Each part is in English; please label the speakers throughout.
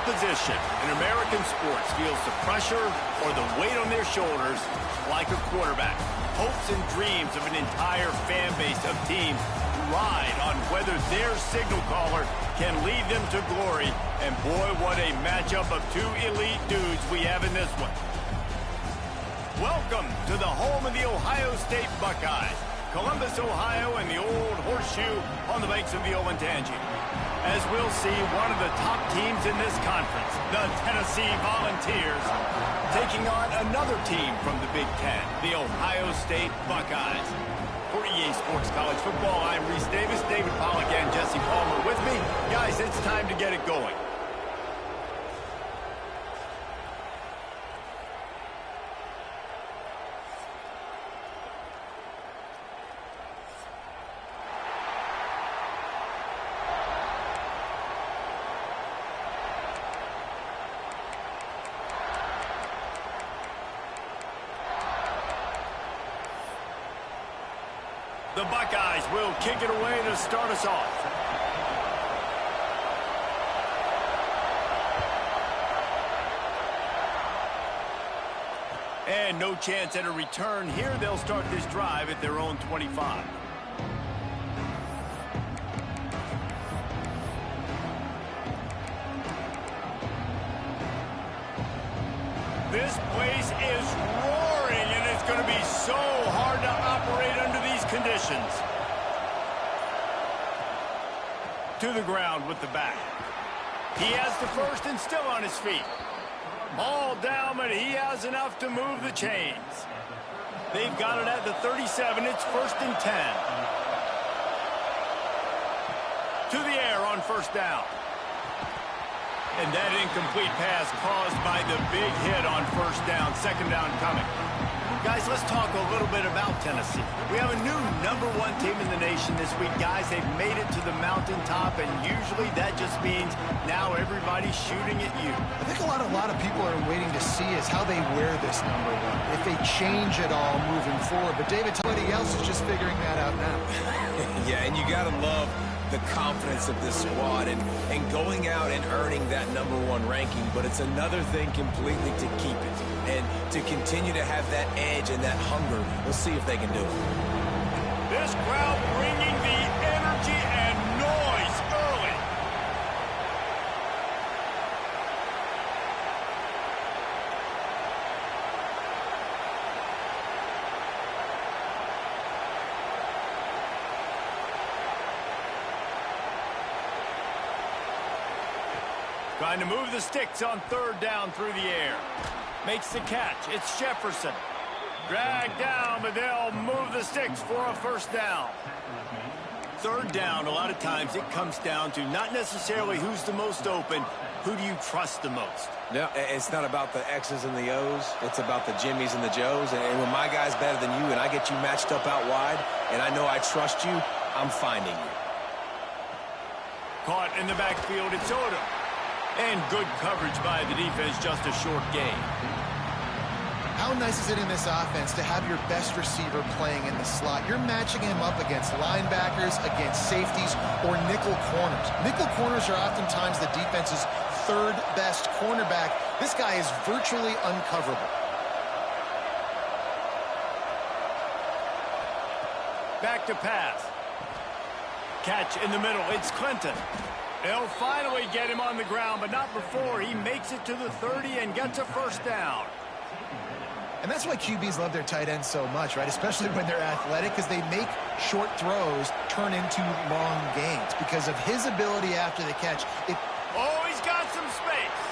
Speaker 1: position in American sports feels the pressure or the weight on their shoulders like a quarterback. Hopes and dreams of an entire fan base of teams ride on whether their signal caller can lead them to glory. And boy, what a matchup of two elite dudes we have in this one. Welcome to the home of the Ohio State Buckeyes, Columbus, Ohio, and the old horseshoe on the banks of the Olentangy. As we'll see, one of the top teams in this conference, the Tennessee Volunteers, taking on another team from the Big Ten, the Ohio State Buckeyes. For EA Sports College Football, I'm Reese Davis, David Pollack, and Jesse Palmer with me. Guys, it's time to get it going. The Buckeyes will kick it away to start us off. And no chance at a return here. They'll start this drive at their own 25. This place is roaring, and it's going to be so hard to operate under these conditions. To the ground with the back. He has the first and still on his feet. All down, but he has enough to move the chains. They've got it at the 37. It's 1st and 10. To the air on 1st down. And that incomplete pass caused by the big hit on 1st down. 2nd down coming. Guys, let's talk a little bit about Tennessee. We have a new #1 team in the nation this week. Guys, they've made it to the mountaintop, and usually that just means now everybody's shooting at you.
Speaker 2: I think a lot of people are waiting to see is how they wear this #1, if they change it all moving forward. But David, somebody else is just figuring that out now.
Speaker 3: Yeah, and you got to love the confidence of this squad and going out and earning that #1 ranking, but it's another thing completely to keep it and to continue to have that edge and that hunger. We'll see if they can do it.
Speaker 1: This crowd bringing the energy and noise early. Trying to move the sticks on 3rd down through the air. Makes the catch. It's Jefferson. Dragged down, but they'll move the sticks for a 1st down. 3rd down, a lot of times it comes down to not necessarily who's the most open, who do you trust the most?
Speaker 3: No, it's not about the X's and the O's. It's about the Jimmies and the Joes. And when my guy's better than you and I get you matched up out wide and I know I trust you, I'm finding you.
Speaker 1: Caught in the backfield, it's Odom. And good coverage by the defense, just a short gain.
Speaker 2: How nice is it in this offense to have your best receiver playing in the slot? You're matching him up against linebackers, against safeties, or nickel corners. Nickel corners are oftentimes the defense's 3rd best cornerback. This guy is virtually uncoverable.
Speaker 1: Back to pass. Catch in the middle. It's Clinton. They'll finally get him on the ground, but not before he makes it to the 30 and gets a 1st down.
Speaker 2: And that's why QBs love their tight ends so much, right? Especially when they're athletic, because they make short throws turn into long gains. Because of his ability after the catch.
Speaker 1: Oh, he's got some space.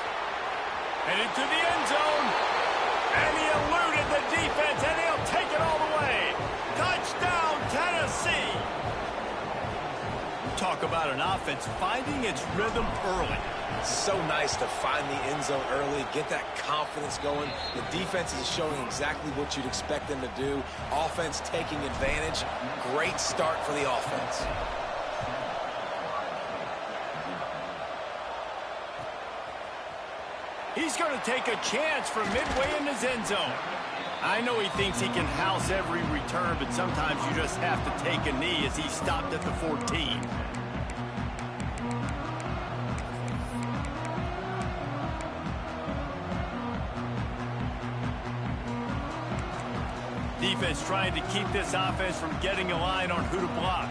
Speaker 1: And into the end zone. And he eluded the defense, and he'll take it all the way. Touchdown, Tennessee. Talk about an offense finding its rhythm early.
Speaker 3: So nice to find the end zone early, get that confidence going. The defense is showing exactly what you'd expect them to do. Offense taking advantage. Great start for the offense.
Speaker 1: He's going to take a chance from midway in his end zone. I know he thinks he can house every return, but sometimes you just have to take a knee as he stopped at the 14. defense trying to keep this offense from getting a line on who to block.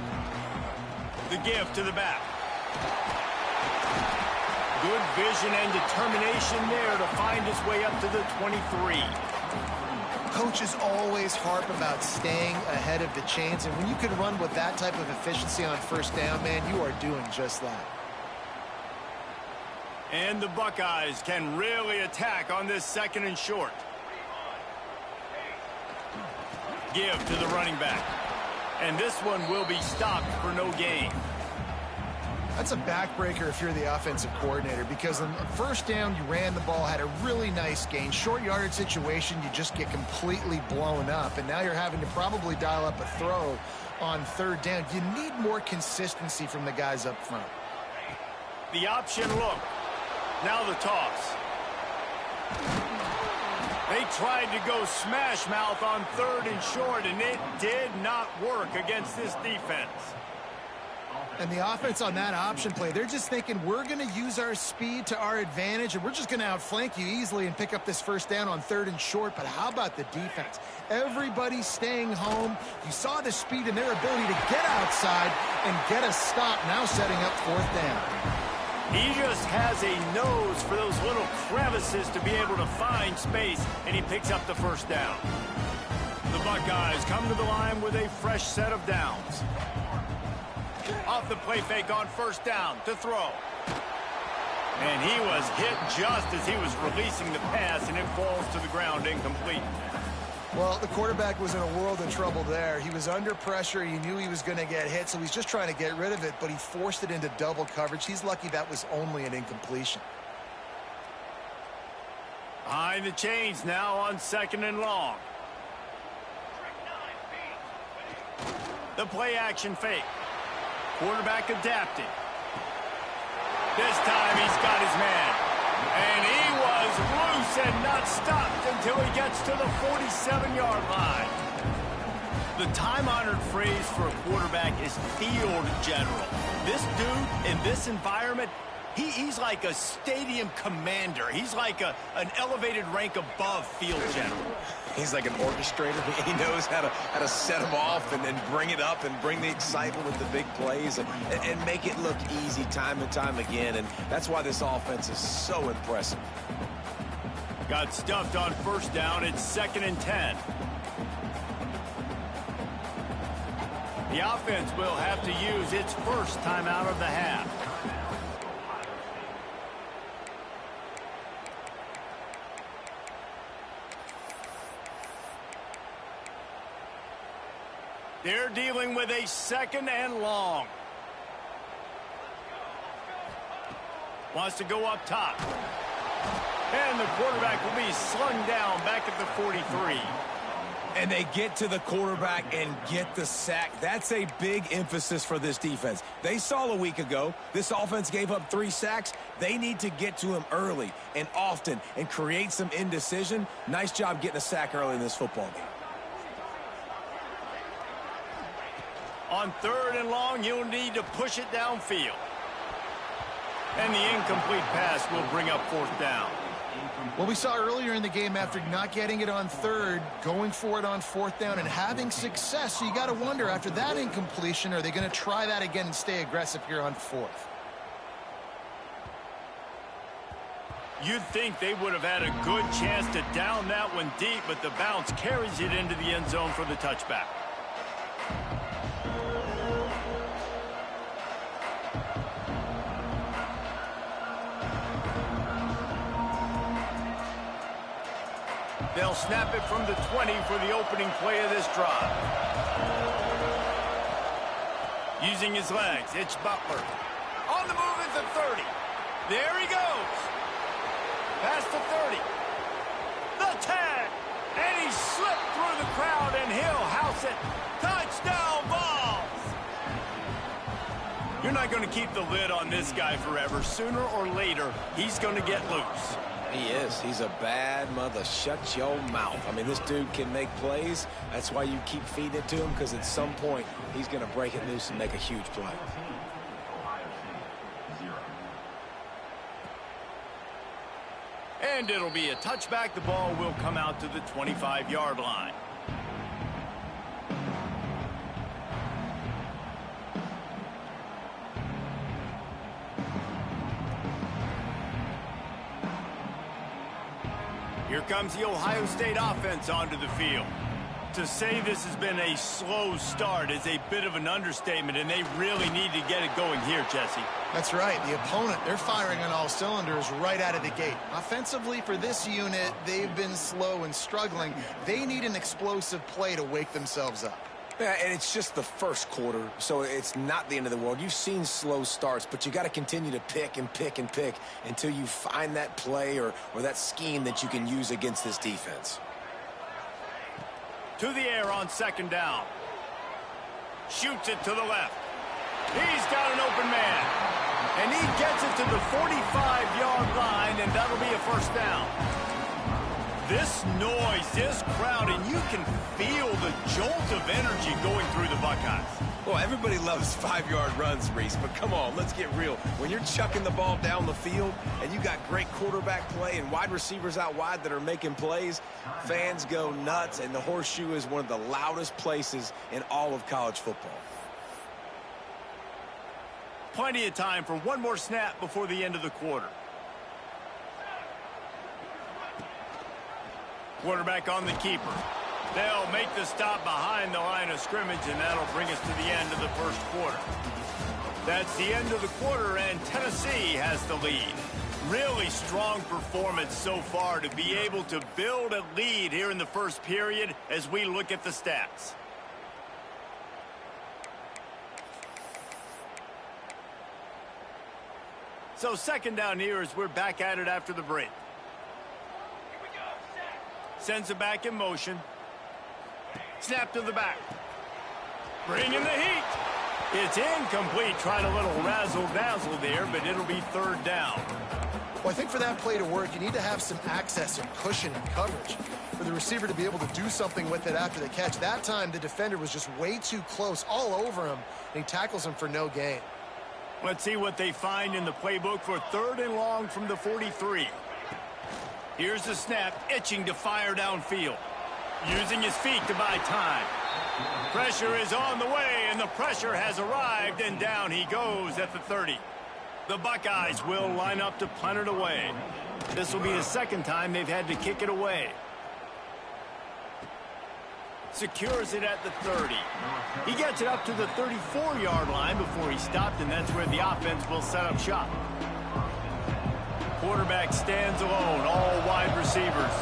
Speaker 1: The give to the back. Good vision and determination there to find his way up to the 23.
Speaker 2: Coaches always harp about staying ahead of the chains, and when you can run with that type of efficiency on first down, man, you are doing just that.
Speaker 1: And the Buckeyes can really attack on this 2nd and short. Give to the running back. And this one will be stopped for no gain.
Speaker 2: That's a backbreaker if you're the offensive coordinator, because on first down, you ran the ball, had a really nice gain. Short yardage situation, you just get completely blown up, and now you're having to probably dial up a throw on 3rd down. You need more consistency from the guys up front.
Speaker 1: The option look. Now the toss. They tried to go smash mouth on 3rd and short, and it did not work against this defense.
Speaker 2: And the offense on that option play, they're just thinking, we're going to use our speed to our advantage, and we're just going to outflank you easily and pick up this first down on 3rd and short. But how about the defense? Everybody's staying home. You saw the speed and their ability to get outside and get a stop, now setting up 4th down.
Speaker 1: He just has a nose for those little crevices to be able to find space, and he picks up the first down. The Buckeyes come to the line with a fresh set of downs. Off the play fake on first down to throw. And he was hit just as he was releasing the pass, and it falls to the ground incomplete.
Speaker 2: Well, the quarterback was in a world of trouble there. He was under pressure. He knew he was going to get hit, so he's just trying to get rid of it, but he forced it into double coverage. He's lucky that was only an incompletion.
Speaker 1: Behind the chains now on 2nd and long. The play action fake. Quarterback adapting. This time he's got his man. And he was loose and not stopped until he gets to the 47-yard line. The time-honored phrase for a quarterback is field general. This dude in this environment, he's like a stadium commander. He's like an elevated rank above field general.
Speaker 3: He's like an orchestrator. He knows how to set them off and bring it up and bring the excitement with the big plays and make it look easy time and time again. And that's why this offense is so impressive.
Speaker 1: Got stuffed on first down. It's 2nd and 10. The offense will have to use its first timeout of the half. They're dealing with a 2nd and long. Wants to go up top. And the quarterback will be slung down back at the 43.
Speaker 3: And they get to the quarterback and get the sack. That's a big emphasis for this defense. They saw a week ago, this offense gave up 3 sacks. They need to get to him early and often and create some indecision. Nice job getting a sack early in this football game.
Speaker 1: On 3rd and long, you'll need to push it downfield. And the incomplete pass will bring up 4th down.
Speaker 2: Well, we saw earlier in the game, after not getting it on 3rd, going for it on 4th down and having success. So you got to wonder, after that incompletion, are they going to try that again and stay aggressive here on 4th?
Speaker 1: You'd think they would have had a good chance to down that one deep, but the bounce carries it into the end zone for the touchback. They'll snap it from the 20 for the opening play of this drive. Using his legs, it's Butler. On the move at the 30. There he goes. Past the 30. The tag. And he slipped through the crowd, and he'll house it. Touchdown balls. You're not going to keep the lid on this guy forever. Sooner or later, he's going to get loose.
Speaker 3: He is. He's a bad mother. Shut your mouth. I mean, this dude can make plays. That's why you keep feeding it to him, because at some point, he's going to break it loose and make a huge play.
Speaker 1: And it'll be a touchback. The ball will come out to the 25-yard line. Here comes the Ohio State offense onto the field. To say this has been a slow start is a bit of an understatement, and they really need to get it going here, Jesse.
Speaker 2: That's right. The opponent, they're firing on all cylinders right out of the gate. Offensively, for this unit, they've been slow and struggling. They need an explosive play to wake themselves up.
Speaker 3: Yeah, and it's just the first quarter, so it's not the end of the world. You've seen slow starts, but you got to continue to pick and pick and pick until you find that play or that scheme that you can use against this defense.
Speaker 1: To the air on second down. Shoots it to the left. He's got an open man. And he gets it to the 45-yard line, and that'll be a first down. This noise, this crowd, and you can feel the jolt of energy going through the Buckeyes.
Speaker 3: Well, everybody loves 5-yard runs, Reese, but come on, let's get real. When you're chucking the ball down the field and you got great quarterback play and wide receivers out wide that are making plays, fans go nuts, and the Horseshoe is one of the loudest places in all of college football.
Speaker 1: Plenty of time for one more snap before the end of the quarter. Quarterback on the keeper. They'll make the stop behind the line of scrimmage, and that'll bring us to the end of the first quarter. That's the end of the quarter, and Tennessee has the lead. Really strong performance so far to be able to build a lead here in the first period as we look at the stats. So second down here as we're back at it after the break. Sends it back in motion. Snap to the back. Bringing the heat. It's incomplete. Trying a little razzle-dazzle there, but it'll be third down.
Speaker 2: Well, I think for that play to work, you need to have some access and cushion and coverage for the receiver to be able to do something with it after the catch. That time, the defender was just way too close, all over him, and he tackles him for no gain.
Speaker 1: Let's see what they find in the playbook for third and long from the 43. Here's the snap, itching to fire downfield. Using his feet to buy time. Pressure is on the way, and the pressure has arrived, and down he goes at the 30. The Buckeyes will line up to punt it away. This will be the second time they've had to kick it away. Secures it at the 30. He gets it up to the 34-yard line before he stopped, and that's where the offense will set up shop. Quarterback stands alone, all wide receivers.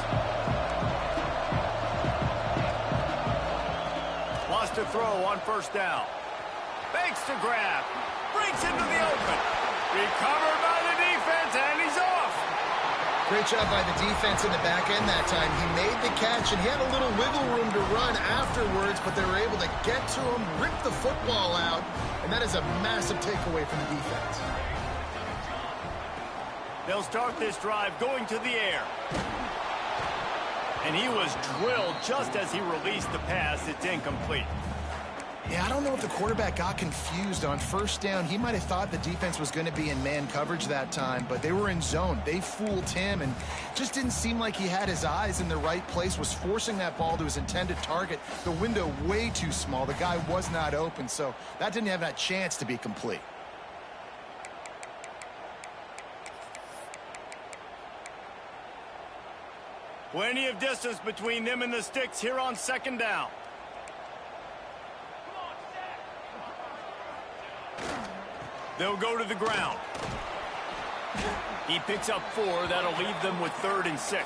Speaker 1: Lost a throw on first down. Fakes the grab. Breaks into the open. Recovered by the defense, and he's off.
Speaker 2: Great job by the defense in the back end that time. He made the catch, and he had a little wiggle room to run afterwards, but they were able to get to him, rip the football out, and that is a massive takeaway from the defense.
Speaker 1: They'll start this drive going to the air. And he was drilled just as he released the pass. It's incomplete.
Speaker 2: Yeah, I don't know if the quarterback got confused on first down. He might have thought the defense was going to be in man coverage that time, but they were in zone. They fooled him and just didn't seem like he had his eyes in the right place, was forcing that ball to his intended target. The window way too small. The guy was not open, so that didn't have that chance to be complete.
Speaker 1: Plenty of distance between them and the sticks here on second down. They'll go to the ground. He picks up 4. That'll leave them with 3rd and 6.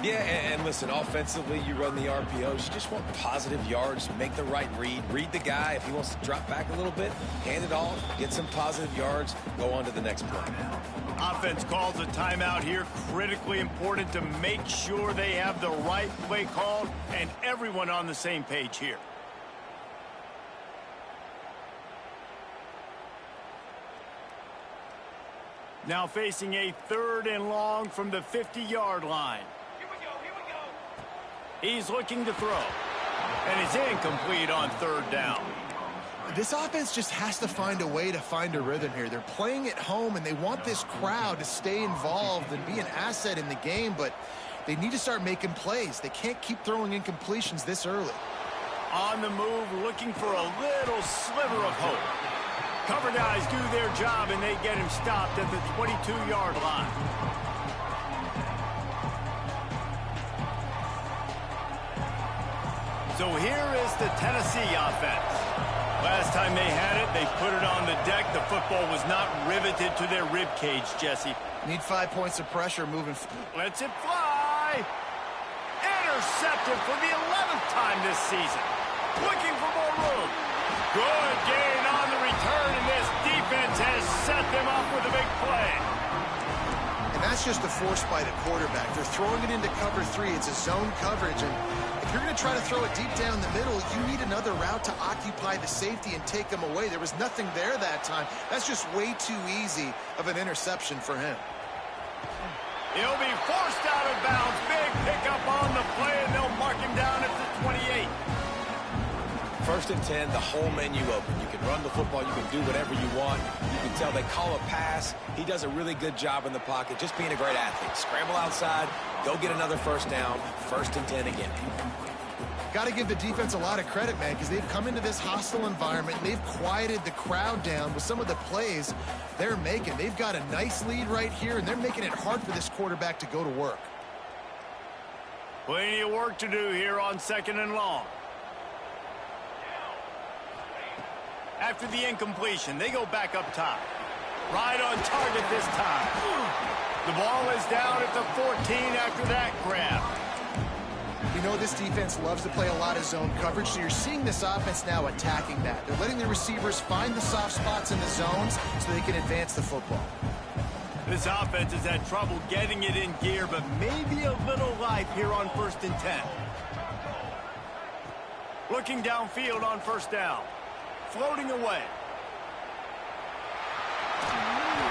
Speaker 3: Yeah, and listen, offensively, you run the RPOs. You just want positive yards, make the right read the guy. If he wants to drop back a little bit, hand it off, get some positive yards, go on to the next play.
Speaker 1: Offense calls a timeout here. Critically important to make sure they have the right play called and everyone on the same page here. Now facing a 3rd and long from the 50-yard line. Here we go. He's looking to throw. And it's incomplete on 3rd down.
Speaker 2: This offense just has to find a way to find a rhythm here. They're playing at home, and they want this crowd to stay involved and be an asset in the game, but they need to start making plays. They can't keep throwing incompletions this early.
Speaker 1: On the move, looking for a little sliver of hope. Cover guys do their job, and they get him stopped at the 22-yard line. So here is the Tennessee offense. Last time they had it, they put it on the deck. The football was not riveted to their rib cage, Jesse.
Speaker 2: Need 5 points of pressure moving.
Speaker 1: Lets it fly. Intercepted for the 11th time this season. Looking for more room. Good gain on the return, and this defense has set them up with a big play.
Speaker 2: And that's just a force by the quarterback. They're throwing it into cover 3. It's a zone coverage, and if you're going to try to throw it deep down the middle, you need another route to occupy the safety and take them away. There was nothing there that time. That's just way too easy of an interception for him.
Speaker 1: He'll be forced out of bounds. Big pickup on the play, and they'll mark him down at the 28.
Speaker 3: 1st and 10, the whole menu open. You can run the football. You can do whatever you want. You can tell they call a pass. He does a really good job in the pocket, just being a great athlete. Scramble outside, go get another 1st down, 1st and 10 again.
Speaker 2: Got to give the defense a lot of credit, man, because they've come into this hostile environment. They've quieted the crowd down with some of the plays they're making. They've got a nice lead right here, and they're making it hard for this quarterback to go to work.
Speaker 1: Plenty of work to do here on 2nd and long. After the incompletion, they go back up top. Right on target this time. The ball is down at the 14 after that grab.
Speaker 2: You know this defense loves to play a lot of zone coverage, so you're seeing this offense now attacking that. They're letting the receivers find the soft spots in the zones so they can advance the football.
Speaker 1: This offense has had trouble getting it in gear, but maybe a little life here on 1st and 10. Looking downfield on 1st down. Floating away.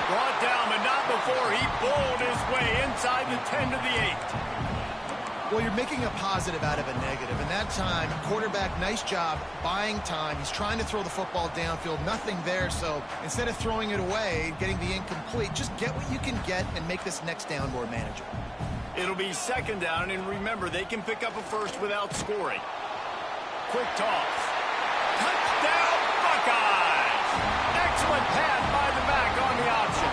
Speaker 1: Brought down, but not before he bowled his way inside the 10 to the 8.
Speaker 2: Well, you're making a positive out of a negative. And that time, quarterback, nice job buying time. He's trying to throw the football downfield. Nothing there. So instead of throwing it away, getting the incomplete, just get what you can get and make this next down more manageable.
Speaker 1: It'll be 2nd down, and remember, they can pick up a 1st without scoring. Quick toss. Touchdown, Buckeyes! Excellent pass by the back on the option.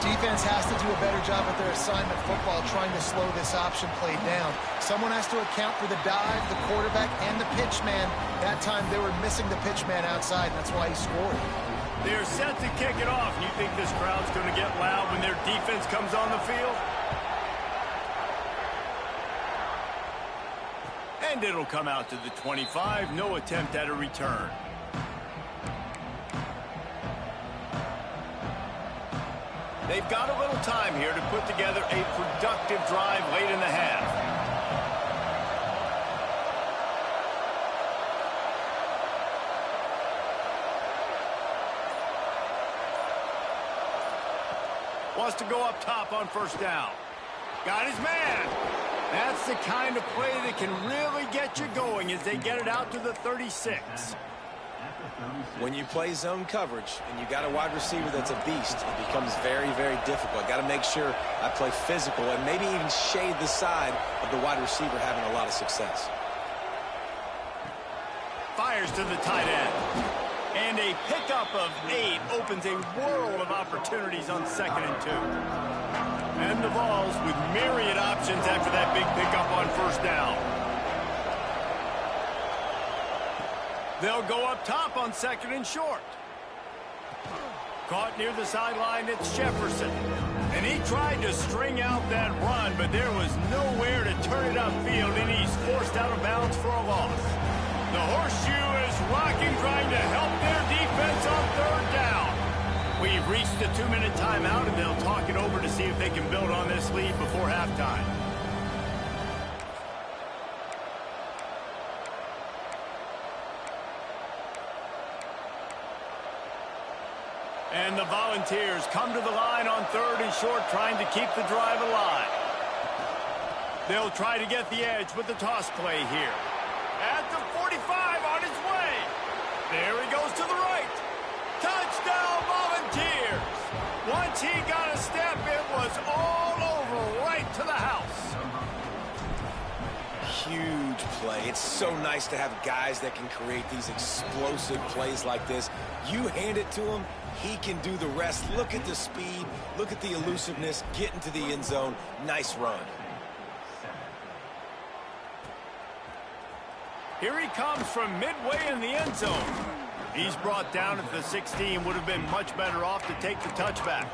Speaker 2: Defense has to do a better job with their assignment football, trying to slow this option play down. Someone has to account for the dive, the quarterback, and the pitch man. That time they were missing the pitch man outside, and that's why he scored.
Speaker 1: They're set to kick it off. You think this crowd's going to get loud when their defense comes on the field? And it'll come out to the 25. No attempt at a return. They've got a little time here to put together a productive drive late in the half. Wants to go up top on 1st down. Got his man. That's the kind of play that can really get you going as they get it out to the 36.
Speaker 3: When you play zone coverage and you got a wide receiver that's a beast, it becomes very, very difficult. Got to make sure I play physical and maybe even shade the side of the wide receiver having a lot of success.
Speaker 1: Fires to the tight end. And a pickup of 8 opens a world of opportunities on 2nd and 2. And the Vols with myriad options after that big pickup on 1st down. They'll go up top on 2nd and short. Caught near the sideline, it's Jefferson. And he tried to string out that run, but there was nowhere to turn it upfield, and he's forced out of bounds for a loss. The horseshoe is rocking, trying to help their defense on 3rd down. We've reached the 2-minute timeout, and they'll talk it over to see if they can build on this lead before halftime. And the Volunteers come to the line on 3rd and short, trying to keep the drive alive. They'll try to get the edge with the toss play here. At the 45, on his way. There he goes to the right. Touchdown, Volunteers. Once he got a step, it was all over, right to the house.
Speaker 3: Huge play. It's so nice to have guys that can create these explosive plays like this. You hand it to him, he can do the rest. Look at the speed, look at the elusiveness, get into the end zone. Nice run.
Speaker 1: Here he comes from midway in the end zone. He's brought down at the 16. Would have been much better off to take the touchback.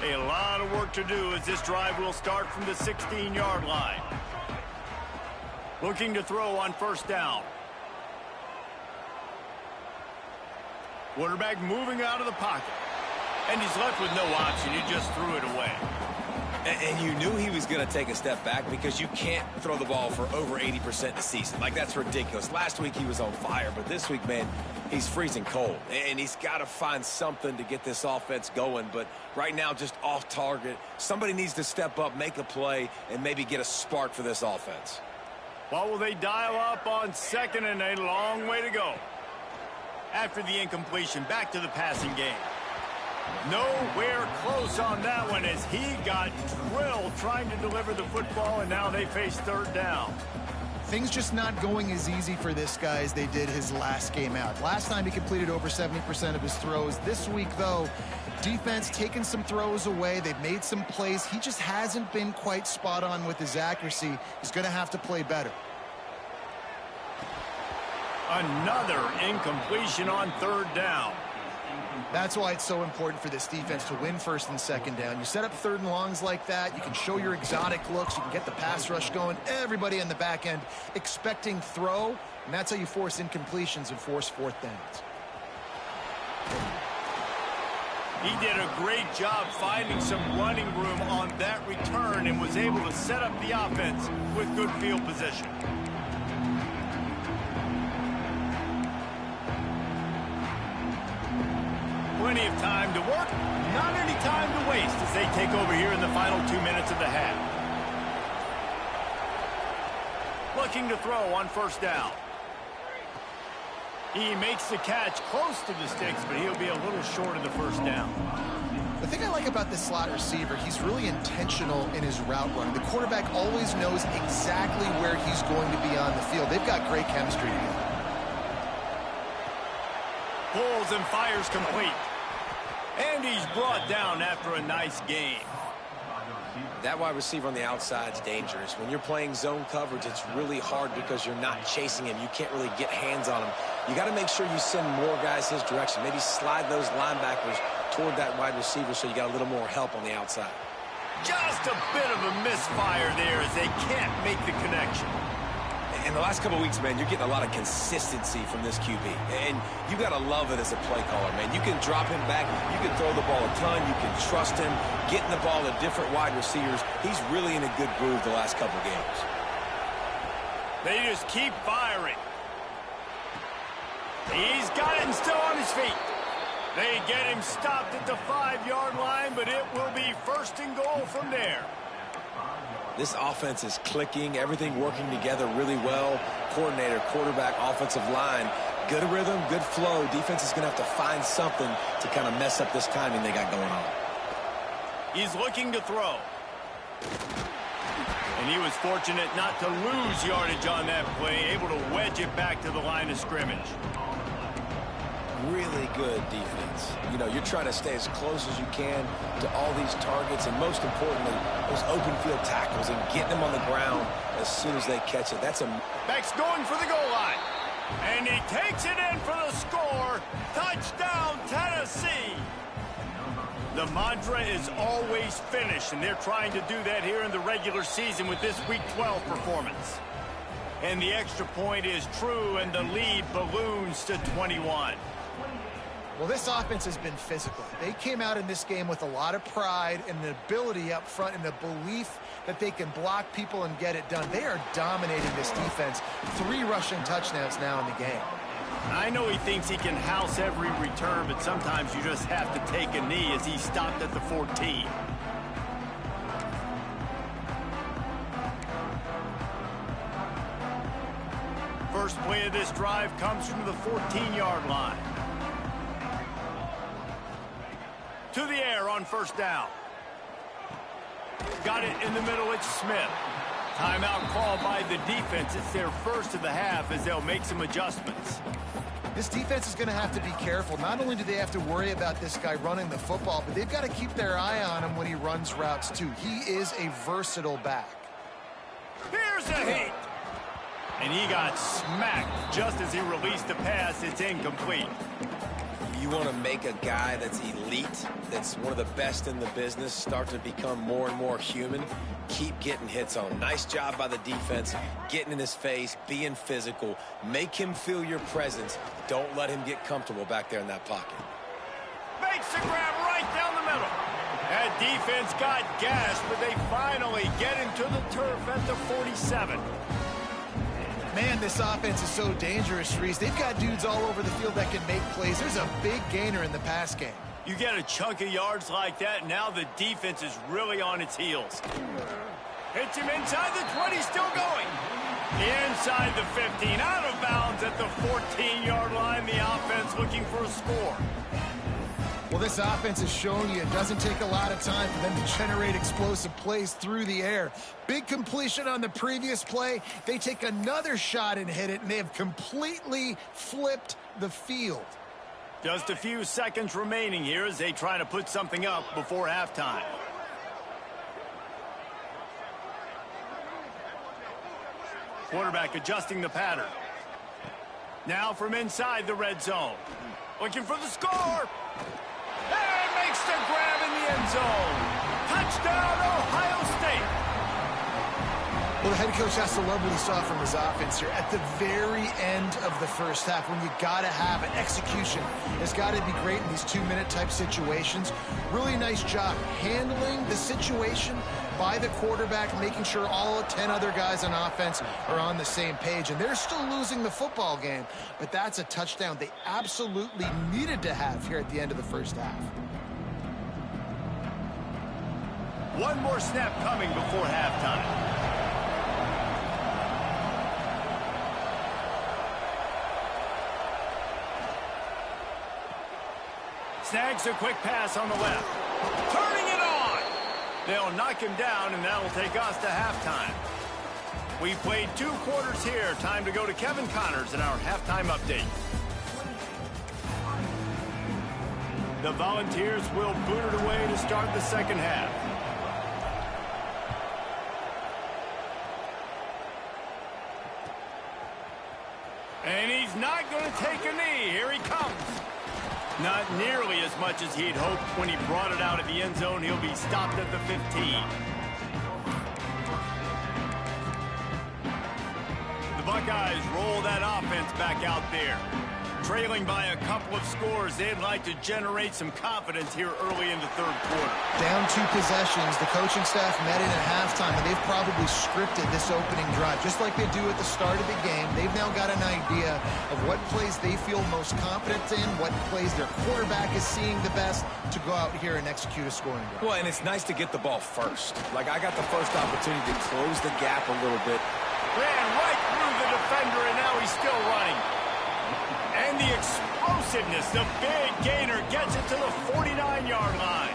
Speaker 1: A lot of work to do as this drive will start from the 16-yard line. Looking to throw on first down. Quarterback moving out of the pocket. And he's left with no option. He just threw it away.
Speaker 3: And you knew he was going to take a step back because you can't throw the ball for over 80% the season. Like, that's ridiculous. Last week he was on fire, but this week, man, he's freezing cold. And he's got to find something to get this offense going. But right now, just off target. Somebody needs to step up, make a play, and maybe get a spark for this offense.
Speaker 1: What will they dial up on second and a long way to go? After the incompletion, back to the passing game. Nowhere close on that one as he got drilled trying to deliver the football, and now they face third down.
Speaker 2: Things just not going as easy for this guy as they did his last game out. Last time he completed over 70% of his throws. This week, though, defense taking some throws away. They've made some plays. He just hasn't been quite spot on with his accuracy. He's going to have to play better.
Speaker 1: Another incompletion on third down.
Speaker 2: That's why it's so important for this defense to win first and second down. You set up third and longs like that, you can show your exotic looks, you can get the pass rush going, everybody in the back end expecting throw, and that's how you force incompletions and force fourth downs.
Speaker 1: He did a great job finding some running room on that return and was able to set up the offense with good field position. Plenty of time to work, not any time to waste as they take over here in the final 2 minutes of the half. Looking to throw on first down. He makes the catch close to the sticks, but he'll be a little short of the first down.
Speaker 2: The thing I like about this slot receiver, he's really intentional in his route running. The quarterback always knows exactly where he's going to be on the field. They've got great chemistry together.
Speaker 1: Pulls and fires complete. And he's brought down after a nice game.
Speaker 3: That wide receiver on the outside is dangerous. When you're playing zone coverage, it's really hard because you're not chasing him. You can't really get hands on him. You got to make sure you send more guys his direction. Maybe slide those linebackers toward that wide receiver so you got a little more help on the outside.
Speaker 1: Just a bit of a misfire there as they can't make the connection.
Speaker 3: In the last couple of weeks, man, you're getting a lot of consistency from this QB. And you got to love it as a play caller, man. You can drop him back. You can throw the ball a ton. You can trust him. Getting the ball to different wide receivers. He's really in a good groove the last couple of games.
Speaker 1: They just keep firing. He's got it and still on his feet. They get him stopped at the 5-yard line, but it will be first and goal from there.
Speaker 3: This offense is clicking, everything working together really well. Coordinator, quarterback, offensive line, good rhythm, good flow. Defense is going to have to find something to kind of mess up this timing they got going on.
Speaker 1: He's looking to throw. And he was fortunate not to lose yardage on that play, able to wedge it back to the line of scrimmage.
Speaker 3: Really good defense. You know, you're trying to stay as close as you can to all these targets, and most importantly, those open field tackles and getting them on the ground as soon as they catch it. That's a...
Speaker 1: Back's going for the goal line. And he takes it in for the score. Touchdown, Tennessee. The mantra is always finish, and they're trying to do that here in the regular season with this Week 12 performance. And the extra point is true, and the lead balloons to 21.
Speaker 2: Well, this offense has been physical. They came out in this game with a lot of pride and the ability up front and the belief that they can block people and get it done. They are dominating this defense. 3 rushing touchdowns now in the game.
Speaker 1: I know he thinks he can house every return, but sometimes you just have to take a knee as he stopped at the 14. First play of this drive comes from the 14-yard line. To the air on first down. Got it in the middle, it's Smith. Timeout called by the defense. It's their first of the half as they'll make some adjustments.
Speaker 2: This defense is going to have to be careful. Not only do they have to worry about this guy running the football, but they've got to keep their eye on him when he runs routes too. He is a versatile back.
Speaker 1: Here's a hit. And he got smacked just as he released the pass. It's incomplete.
Speaker 3: You want to make a guy that's elite, that's one of the best in the business, start to become more and more human, keep getting hits on him. Nice job by the defense, getting in his face, being physical. Make him feel your presence. Don't let him get comfortable back there in that pocket.
Speaker 1: Makes the grab right down the middle. That defense got gashed, but they finally get him to the turf at the 47.
Speaker 2: Man, this offense is so dangerous, Reese. They've got dudes all over the field that can make plays. There's a big gainer in the pass game.
Speaker 1: You get a chunk of yards like that, now the defense is really on its heels. Hits him inside the 20, still going. Inside the 15, out of bounds at the 14-yard line. The offense looking for a score.
Speaker 2: Well, this offense has shown you it doesn't take a lot of time for them to generate explosive plays through the air. Big completion on the previous play. They take another shot and hit it, and they have completely flipped the field.
Speaker 1: Just a few seconds remaining here as they try to put something up before halftime. Quarterback adjusting the pattern. Now from inside the red zone. Looking for the score. And makes the grab in the end zone. Touchdown, Ohio State.
Speaker 2: Well, the head coach has to love what he saw from his offense here at the very end of the first half when you got to have an execution. It's got to be great in these two-minute type situations. Really nice job handling the situation by the quarterback, making sure all 10 other guys on offense are on the same page. And they're still losing the football game, but that's a touchdown they absolutely needed to have here at the end of the first half.
Speaker 1: One more snap coming before halftime. Snags a quick pass on the left. Turning it on. They'll knock him down, and that'll take us to halftime. We played 2 quarters here. Time to go to Kevin Connors in our halftime update. The Volunteers will boot it away to start the second half. And he's not going to take a knee. Here he comes. Not nearly as much as he'd hoped when he brought it out of the end zone. He'll be stopped at the 15. The Buckeyes roll that offense back out there. Trailing by a couple of scores, they'd like to generate some confidence here early in the third quarter.
Speaker 2: Down 2 possessions, the coaching staff met in at halftime, and they've probably scripted this opening drive. Just like they do at the start of the game, they've now got an idea of what plays they feel most confident in, what plays their quarterback is seeing the best to go out here and execute a scoring drive.
Speaker 3: Well, and it's nice to get the ball first. Like, I got the first opportunity to close the gap a little bit.
Speaker 1: Ran right through the defender, and now he's still running. And the explosiveness, the big gainer gets it to the 49-yard line.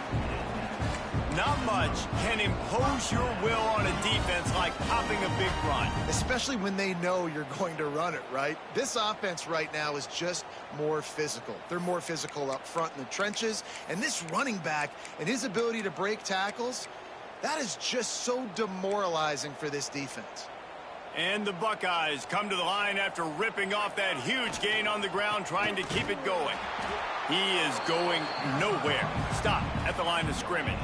Speaker 1: Not much can impose your will on a defense like popping a big run.
Speaker 2: Especially when they know you're going to run it, right? This offense right now is just more physical. They're more physical up front in the trenches. And this running back and his ability to break tackles, that is just so demoralizing for this defense.
Speaker 1: And the Buckeyes come to the line after ripping off that huge gain on the ground, trying to keep it going. He is going nowhere. Stop at the line of scrimmage.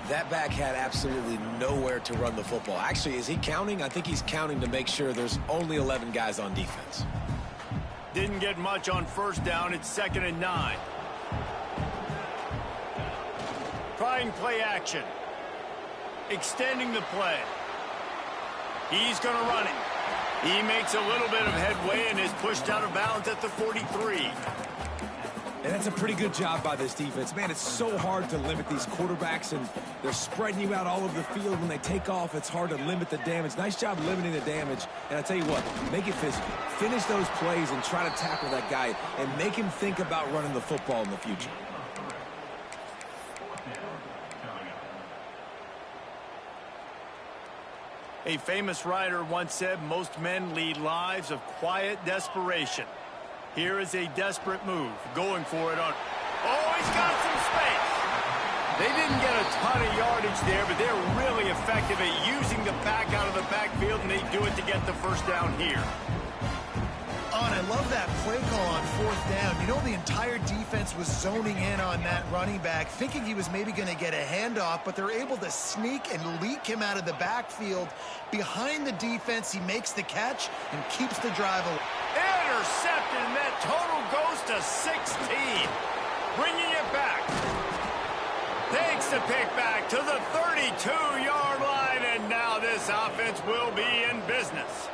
Speaker 3: That back had absolutely nowhere to run the football. Actually, is he counting? I think he's counting to make sure there's only 11 guys on defense.
Speaker 1: Didn't get much on first down. It's 2nd and 9. Trying play action. Extending the play. He's going to run it. He makes a little bit of headway and is pushed out of bounds at the 43.
Speaker 3: And that's a pretty good job by this defense. Man, it's so hard to limit these quarterbacks, and they're spreading you out all over the field. When they take off, it's hard to limit the damage. Nice job limiting the damage. And I tell you what, make it physical. Finish those plays and try to tackle that guy and make him think about running the football in the future.
Speaker 1: A famous writer once said most men lead lives of quiet desperation. Here is a desperate move, going for it on... Oh, he's got some space. They didn't get a ton of yardage there, but they're really effective at using the back out of the backfield, and they do it to get the first down here.
Speaker 2: I love that play call on fourth down. You know, the entire defense was zoning in on that running back, thinking he was maybe going to get a handoff, but they're able to sneak and leak him out of the backfield. Behind the defense, he makes the catch and keeps the drive alive.
Speaker 1: Intercepted, and that total goes to 16. Bringing it back. Takes the pick back to the 32-yard line, and now this offense will be in business.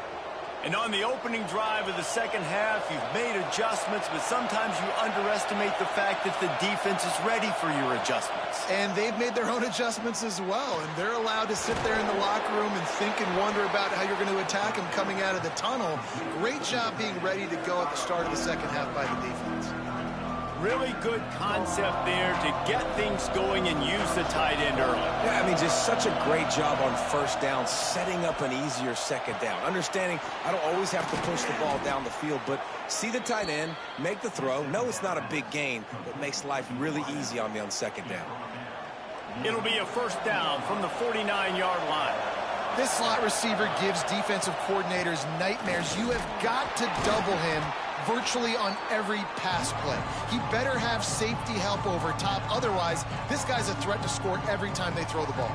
Speaker 1: And on the opening drive of the second half, you've made adjustments, but sometimes you underestimate the fact that the defense is ready for your adjustments.
Speaker 2: And they've made their own adjustments as well, and they're allowed to sit there in the locker room and think and wonder about how you're going to attack them coming out of the tunnel. Great job being ready to go at the start of the second half by the defense.
Speaker 1: Really good concept there to get things going and use the tight end early.
Speaker 3: Yeah, I mean, just such a great job on first down, setting up an easier second down. Understanding I don't always have to push the ball down the field, but see the tight end, make the throw. No, it's not a big gain, but makes life really easy on me on second down.
Speaker 1: It'll be a first down from the 49-yard line.
Speaker 2: This slot receiver gives defensive coordinators nightmares. You have got to double him virtually on every pass play. He better have safety help over top. Otherwise, this guy's a threat to score every time they throw the ball.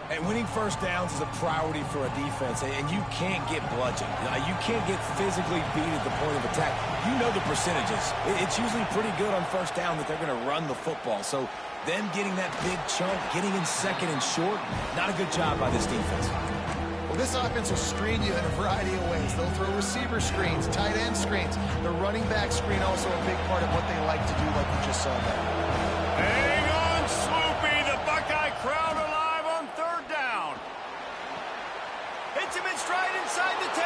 Speaker 3: And winning first downs is a priority for a defense, and you can't get bludgeoned. You can't get physically beat at the point of attack. You know the percentages. It's usually pretty good on first down that they're going to run the football. So them getting that big chunk, getting in second and short, not a good job by this defense.
Speaker 2: Well, this offense will screen you in a variety of ways. They'll throw receiver screens, tight end screens. The running back screen also a big part of what they like to do, like we just saw there.
Speaker 1: Hang on, Swoopy. The Buckeye crowd alive on third down. Hits him in stride inside the 10.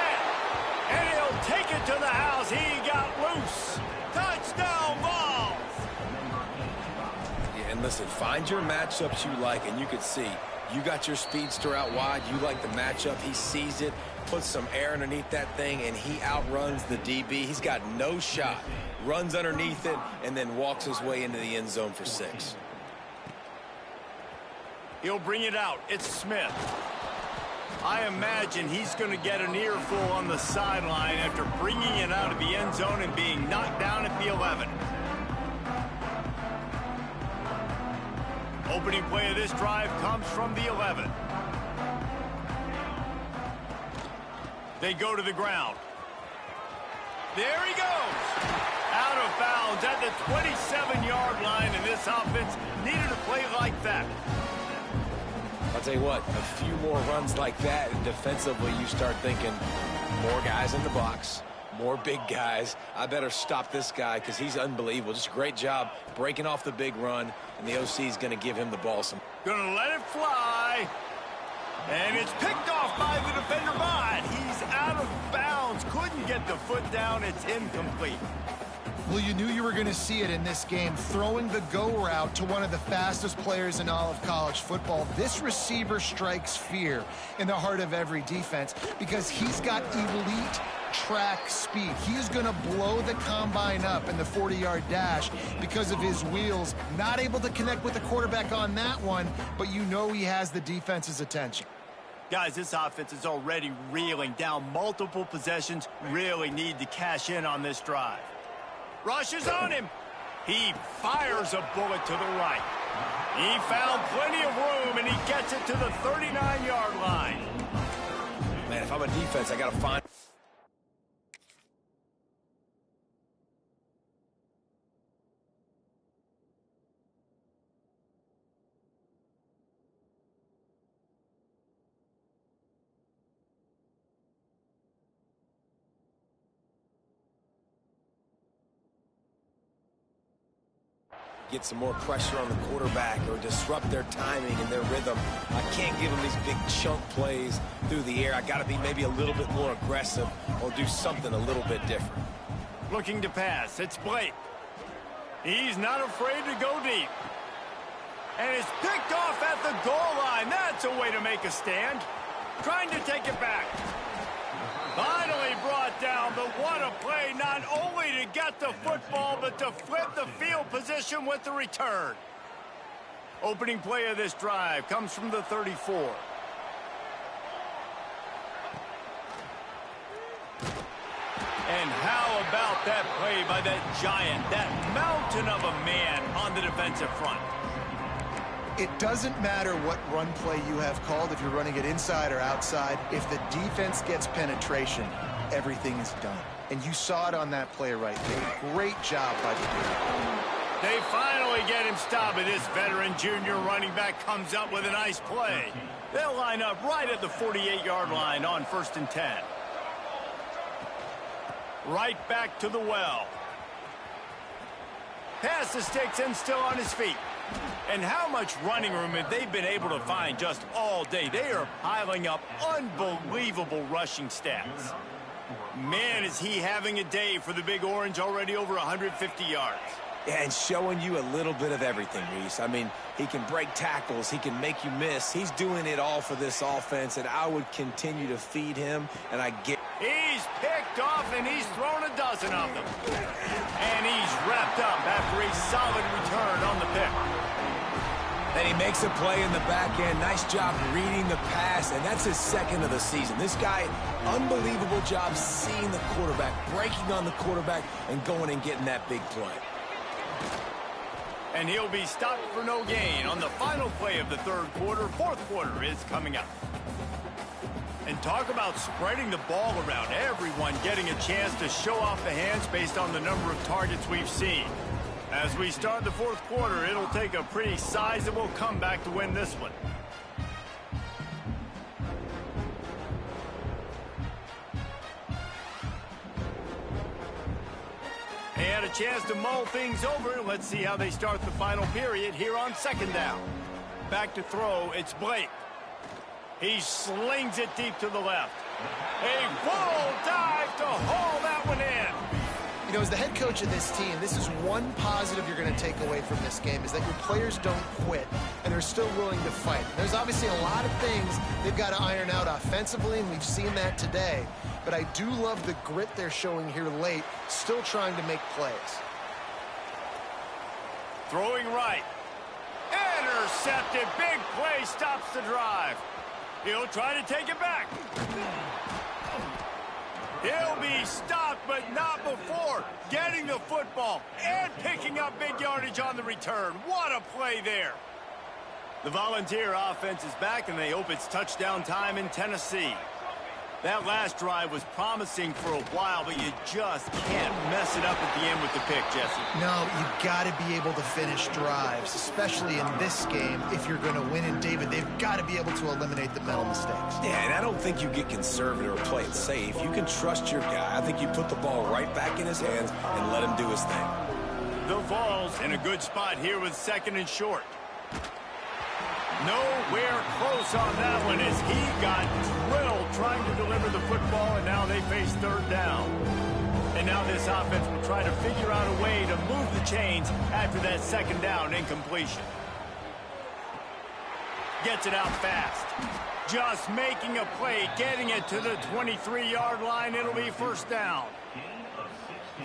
Speaker 1: And he'll take it to the house. He got loose. Touchdown, Vols.
Speaker 3: Yeah, and listen, find your matchups you like, and you can see you got your speedster out wide. You like the matchup. He sees it, puts some air underneath that thing, and he outruns the DB. He's got no shot. Runs underneath it, and then walks his way into the end zone for 6.
Speaker 1: He'll bring it out. It's Smith. I imagine he's going to get an earful on the sideline after bringing it out of the end zone and being knocked down at the 11. Opening play of this drive comes from the 11. They go to the ground. There he goes. Out of bounds at the 27-yard line, and this offense needed a play like that.
Speaker 3: I'll tell you what, a few more runs like that, and defensively you start thinking more guys in the box, more big guys. I better stop this guy because he's unbelievable. Just a great job breaking off the big run, and the OC is going to give him the ball some.
Speaker 1: Going to let it fly. And it's picked off by the defender, but he's out of bounds. Couldn't get the foot down. It's incomplete.
Speaker 2: Well, you knew you were going to see it in this game, throwing the go route to one of the fastest players in all of college football. This receiver strikes fear in the heart of every defense because he's got elite track speed. He's going to blow the combine up in the 40-yard dash because of his wheels. Not able to connect with the quarterback on that one, but you know he has the defense's attention.
Speaker 1: Guys, this offense is already reeling down multiple possessions. Really need to cash in on this drive. Rushes on him. He fires a bullet to the right. He found plenty of room, and he gets it to the 39-yard line.
Speaker 3: Man, if I'm a defense, I got to find... get some more pressure on the quarterback or disrupt their timing and their rhythm. I can't give them these big chunk plays through the air. I got to be maybe a little bit more aggressive or do something a little bit different.
Speaker 1: Looking to pass. It's Blake. He's not afraid to go deep. And it's picked off at the goal line. That's a way to make a stand. trying to take it back. Finally brought down, but what a play, not only to get the football, but to flip the field position with the return. Opening play of this drive comes from the 34. And how about that play by that giant, that mountain of a man on the defensive front?
Speaker 2: It doesn't matter what run play you have called, if you're running it inside or outside. If the defense gets penetration, everything is done. And you saw it on that play right there. Great job by the defense.
Speaker 1: They finally get him stopped, but this veteran junior running back comes up with a nice play. They'll line up right at the 48-yard line on 1st and 10. Right back to the well. Pass the sticks and still on his feet. And how much running room have they been able to find just all day? They are piling up unbelievable rushing stats. Man, is he having a day for the Big Orange, already over 150 yards.
Speaker 3: Yeah, and showing you a little bit of everything, Reese. I mean, he can break tackles. He can make you miss. He's doing it all for this offense, and I would continue to feed him, and I get...
Speaker 1: He's picked off, and he's thrown a dozen of them. And he's wrapped up after a solid return on the pick.
Speaker 3: And he makes a play in the back end. Nice job reading the pass, and that's his second of the season. This guy, unbelievable job seeing the quarterback, breaking on the quarterback, and going and getting that big play.
Speaker 1: And he'll be stopped for no gain on the final play of the third quarter. Fourth quarter is coming up. And talk about spreading the ball around. Everyone getting a chance to show off the hands based on the number of targets we've seen. As we start the fourth quarter, it'll take a pretty sizable comeback to win this one. They had a chance to mull things over. Let's see how they start the final period here on 2nd down. Back to throw, it's Blake. He slings it deep to the left. A full dive to haul that one in.
Speaker 2: You know, as the head coach of this team, this is one positive you're going to take away from this game, is that your players don't quit, and they're still willing to fight. There's obviously a lot of things they've got to iron out offensively, and we've seen that today. But I do love the grit they're showing here late, still trying to make plays.
Speaker 1: Throwing right. Intercepted. Big play stops the drive. He'll try to take it back. He'll be stopped, but not before getting the football and picking up big yardage on the return. What a play there. The Volunteer offense is back, and they hope it's touchdown time in Tennessee. That last drive was promising for a while, but you just can't mess it up at the end with the pick, Jesse.
Speaker 2: No, you've got to be able to finish drives, especially in this game. If you're going to win, and David, they've got to be able to eliminate the mental mistakes.
Speaker 3: Yeah, and I don't think you get conservative or play it safe. You can trust your guy. I think you put the ball right back in his hands and let him do his thing.
Speaker 1: The Vols in a good spot here with 2nd and short. Nowhere close on that one as he got drilled trying to deliver the football, and now they face 3rd down. And now this offense will try to figure out a way to move the chains after that 2nd down incompletion. Gets it out fast. Just making a play, getting it to the 23-yard line. It'll be 1st down.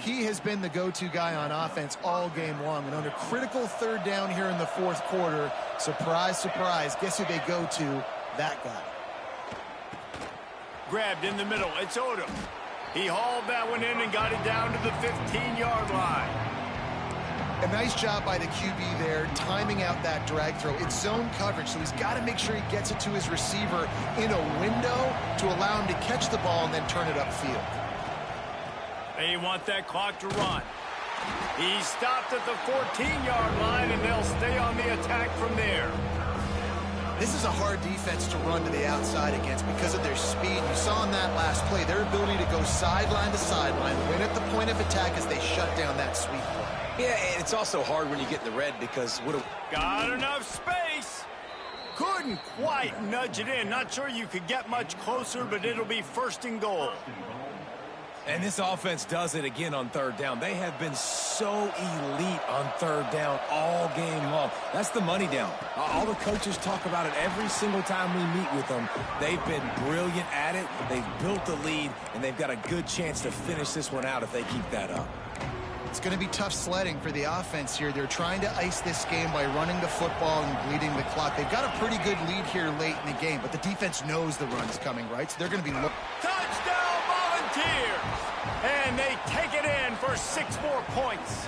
Speaker 2: He has been the go-to guy on offense all game long. And under critical 3rd down here in the 4th quarter, surprise, surprise, guess who they go to? That guy.
Speaker 1: Grabbed in the middle. It's Odom. He hauled that one in and got it down to the 15-yard line.
Speaker 2: A nice job by the QB there, timing out that drag throw. It's zone coverage, so he's got to make sure he gets it to his receiver in a window to allow him to catch the ball and then turn it upfield.
Speaker 1: They want that clock to run. He stopped at the 14-yard line, and they'll stay on the attack from there.
Speaker 2: This is a hard defense to run to the outside against because of their speed. You saw in that last play, their ability to go sideline to sideline, win at the point of attack as they shut down that sweep play.
Speaker 3: Yeah, and it's also hard when you get in the red because...
Speaker 1: Got enough space. Couldn't quite nudge it in. Not sure you could get much closer, but it'll be 1st and goal.
Speaker 3: And this offense does it again on third down. They have been so elite on third down all game long. That's the money down. All the coaches talk about it every single time we meet with them. They've been brilliant at it. They've built the lead, and they've got a good chance to finish this one out if they keep that up.
Speaker 2: It's going to be tough sledding for the offense here. They're trying to ice this game by running the football and bleeding the clock. They've got a pretty good lead here late in the game, but the defense knows the run's coming, right? So they're going to be...
Speaker 1: Touchdown, Volunteers! And they take it in for 6 more points.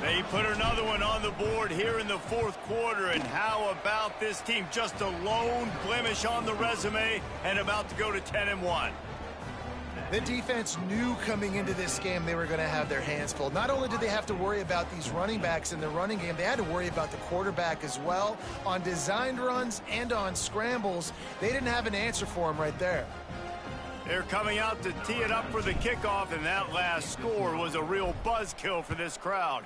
Speaker 1: They put another one on the board here in the fourth quarter. And how about this team? Just a lone blemish on the resume and about to go to 10-1.
Speaker 2: The defense knew coming into this game they were going to have their hands full. Not only did they have to worry about these running backs in the running game, they had to worry about the quarterback as well. On designed runs and on scrambles, they didn't have an answer for him right there.
Speaker 1: They're coming out to tee it up for the kickoff, and that last score was a real buzzkill for this crowd.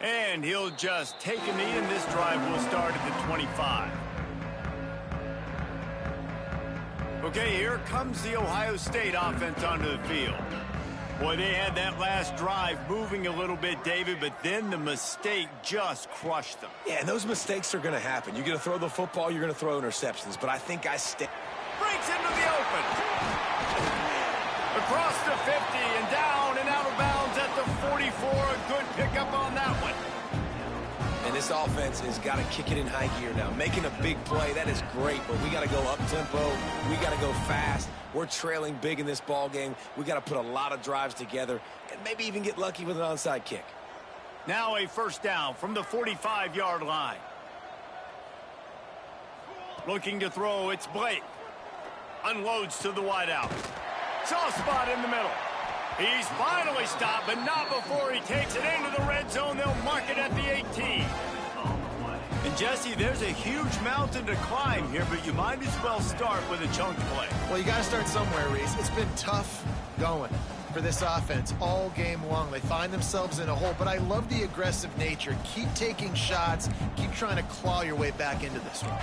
Speaker 1: And he'll just take a knee, and this drive will start at the 25. Okay, here comes the Ohio State offense onto the field. Boy, they had that last drive moving a little bit, David, but then the mistake just crushed them.
Speaker 3: Yeah, and those mistakes are going to happen. You're going to throw the football, you're going to throw interceptions, but I think
Speaker 1: breaks into the open. Across the 50 and down and out of bounds at the 44. A good pickup on that one.
Speaker 3: And this offense has got to kick it in high gear now. Making a big play, that is great, but we got to go up-tempo. We got to go fast. We're trailing big in this ball game. We got to put a lot of drives together and maybe even get lucky with an onside kick.
Speaker 1: Now a first down from the 45-yard line. Looking to throw, it's Blake. Unloads to the wideout. Soft spot in the middle. He's finally stopped, but not before he takes it into the red zone. They'll mark it at the 18. And, Jesse, there's a huge mountain to climb here, but you might as well start with a chunk play.
Speaker 2: Well, you got to start somewhere, Reese. It's been tough going for this offense all game long. They find themselves in a hole, but I love the aggressive nature. Keep taking shots. Keep trying to claw your way back into this one.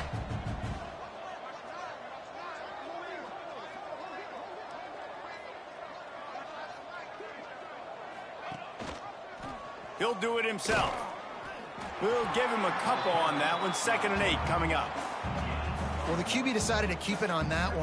Speaker 1: He'll do it himself. We'll give him a couple on that one. 2nd and 8 coming up.
Speaker 2: Well, the QB decided to keep it on that one.